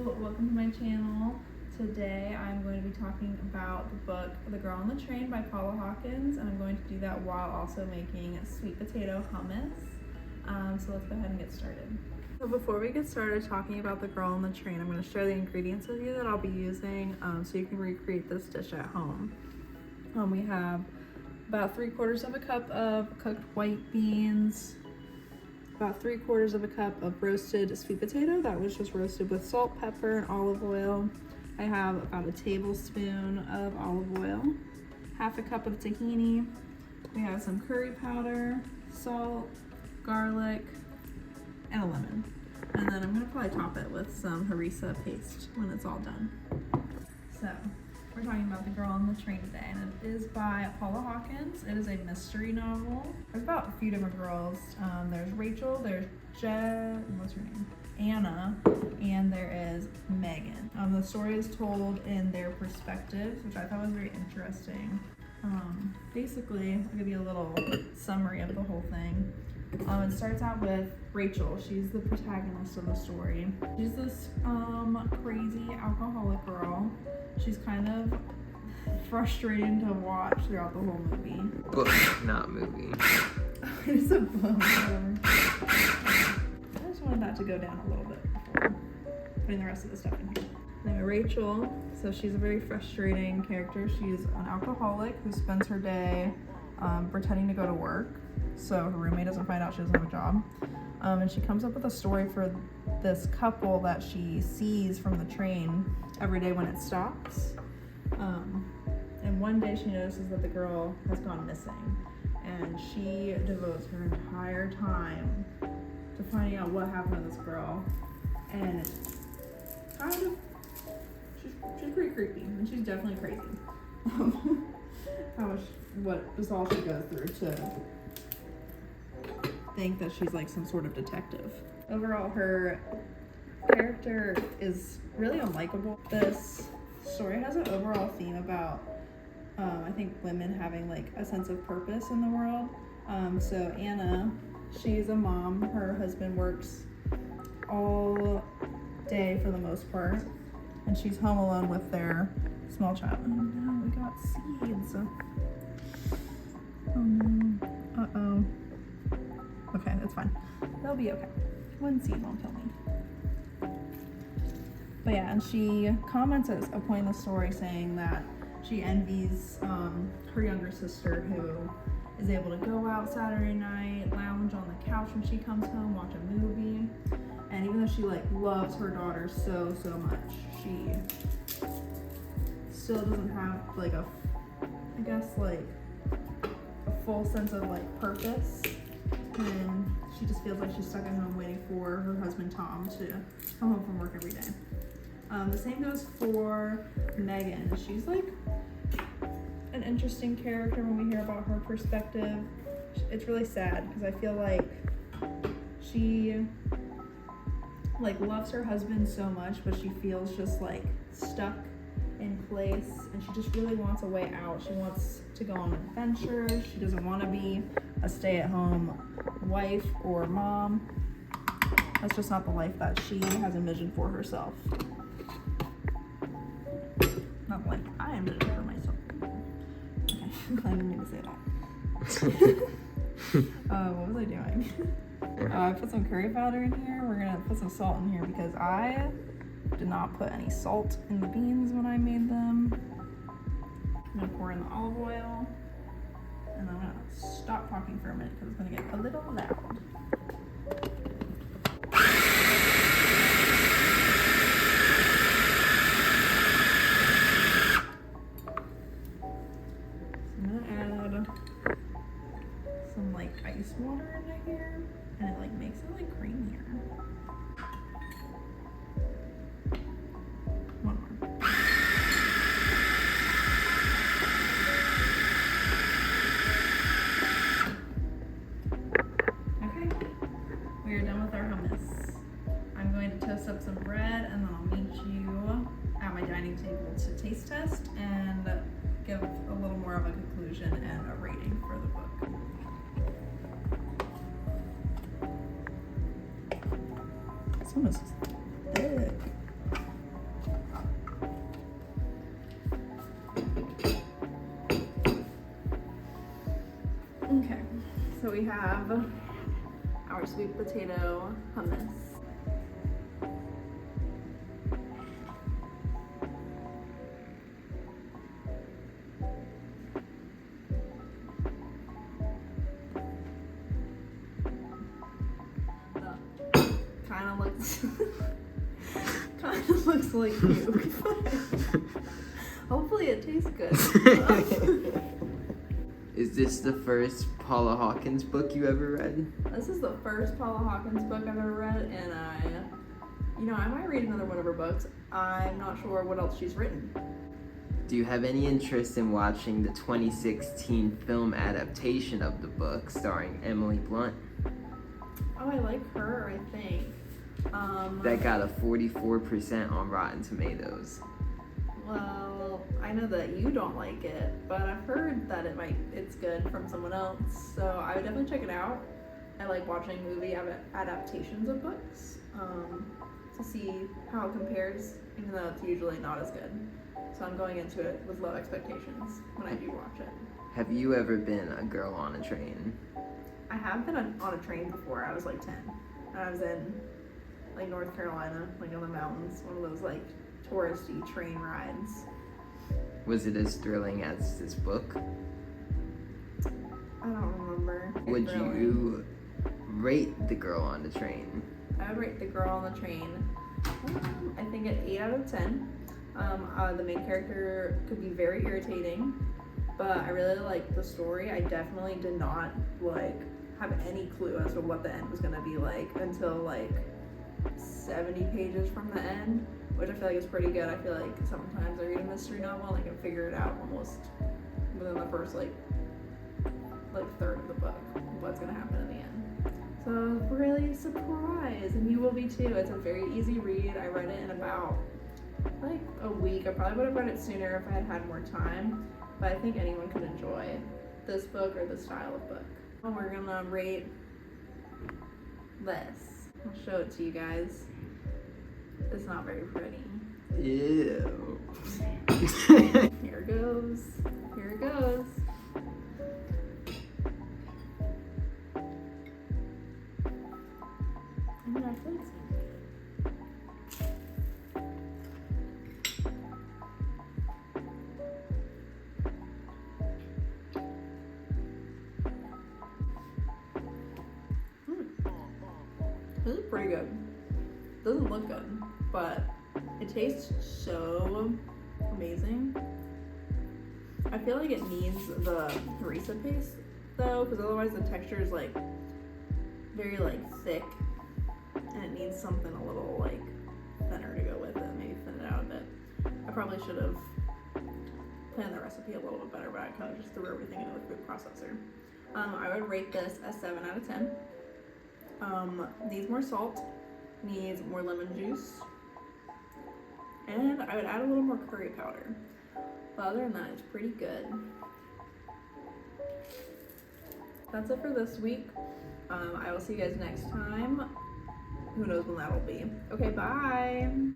Welcome to my channel. Today I'm going to be talking about the book The Girl on the Train by Paula Hawkins, and I'm going to do that while also making sweet potato hummus. So let's go ahead and get started. So before we get started talking about The Girl on the Train, I'm going to share the ingredients with you that I'll be using so you can recreate this dish at home. We have about 3/4 of a cup of cooked white beans, about 3/4 of a cup of roasted sweet potato that was just roasted with salt, pepper, and olive oil. I have about a tablespoon of olive oil, half a cup of tahini. We have some curry powder, salt, garlic, and a lemon. And then I'm gonna probably top it with some harissa paste when it's all done. So we're talking about The Girl on the Train today, and it is by Paula Hawkins. It is a mystery novel. There's about a few different girls. There's Rachel, there's what's her name? Anna, and there is Megan. The story is told in their perspectives, which I thought was very interesting. Basically, I'll give you a little summary of the whole thing. It starts out with Rachel. She's the protagonist of the story. She's this crazy alcoholic girl. She's kind of frustrating to watch throughout the whole movie. Book, not movie. It's a book. I just wanted that to go down a little bit before putting the rest of the stuff in here. Anyway, Rachel, so she's a very frustrating character. She's an alcoholic who spends her day pretending to go to work, so her roommate doesn't find out she doesn't have a job. And she comes up with a story for this couple that she sees from the train every day when it stops. And one day she notices that the girl has gone missing, and she devotes her entire time to finding out what happened to this girl. And it's kind of, she's pretty creepy, and she's definitely crazy. What is all she goes through to think that she's like some sort of detective. Overall, her character is really unlikable. This story has an overall theme about I think women having like a sense of purpose in the world. So Anna, she's a mom. Her husband works all day for the most part, and she's home alone with their small child. Oh no, we got seeds. Oh no. Uh-oh. Okay, that's fine. They'll be okay. One seed won't kill me. But yeah, and she comments at a point in the story saying that she envies her younger sister, who is able to go out Saturday night, lounge on the couch when she comes home, watch a movie. And even though she like loves her daughter so much, she still doesn't have like a full sense of like purpose. And she just feels like she's stuck at home waiting for her husband Tom to come home from work every day. The same goes for Megan. She's like an interesting character when we hear about her perspective. It's really sad because I feel like she like loves her husband so much, but she feels just like stuck in place, and she just really wants a way out. She wants to go on adventures. She doesn't want to be a stay-at-home wife or mom. That's just not the life that she has envisioned for herself. Not like I envisioned for myself. Okay, I didn't mean to say that. What was I doing? I put some curry powder in here. We're gonna put some salt in here because I did not put any salt in the beans when I made them. I'm gonna pour in the olive oil, and I'm gonna stop talking for a minute because it's gonna get a little loud. I'm gonna add some like ice water into here, and it like makes it like creamier. One more. Okay, we are done with our hummus. I'm going to toast up some bread, and then I'll meet you at my dining table to taste test and give a little more of a conclusion and a rating for the book. This hummus is thick. we have our sweet potato hummus. Kind of looks like puke. Hopefully it tastes good. Is this the first Paula Hawkins book you ever read? This is the first Paula Hawkins book I've ever read, and I might read another one of her books. I'm not sure what else she's written. Do you have any interest in watching the 2016 film adaptation of the book starring Emily Blunt? Oh, I like her, I think. That got a 44% on Rotten Tomatoes. Well, I know that you don't like it, but I've heard that it's good from someone else, so I would definitely check it out. I like watching movie adaptations of books to see how it compares, even though it's usually not as good. So I'm going into it with low expectations when I do watch it. Have you ever been a girl on a train? I have been on a train before. I was like 10. I was in like North Carolina, like in the mountains, one of those like touristy train rides. Was it as thrilling as this book? I don't remember. Would you rate The Girl on the Train? I would rate The Girl on the Train, I think an 8 out of 10. The main character could be very irritating, but I really like the story. I definitely did not like have any clue as to what the end was gonna be like until like 70 pages from the end, which I feel like is pretty good. I feel like sometimes I read a mystery novel and I can figure it out almost within the first like third of the book what's gonna happen in the end. So I was really surprised, and you will be too. It's a very easy read. I read it in about like a week. I probably would have read it sooner if I had had more time, but I think anyone could enjoy this book or this style of book. And we're gonna rate this. I'll show it to you guys. It's not very pretty. Ew. Here it goes. Here it goes. I mean, I feel like it's this is pretty good. Doesn't look good, but it tastes so amazing. I feel like it needs the harissa paste though, because otherwise the texture is like very like thick, and it needs something a little like thinner to go with it. Maybe thin it out a bit. I probably should have planned the recipe a little bit better, but I kind of just threw everything into the food processor. I would rate this a 7 out of 10. Needs more salt, needs more lemon juice, and I would add a little more curry powder. But other than that, it's pretty good. That's it for this week. I will see you guys next time. Who knows when that'll be. Okay, bye.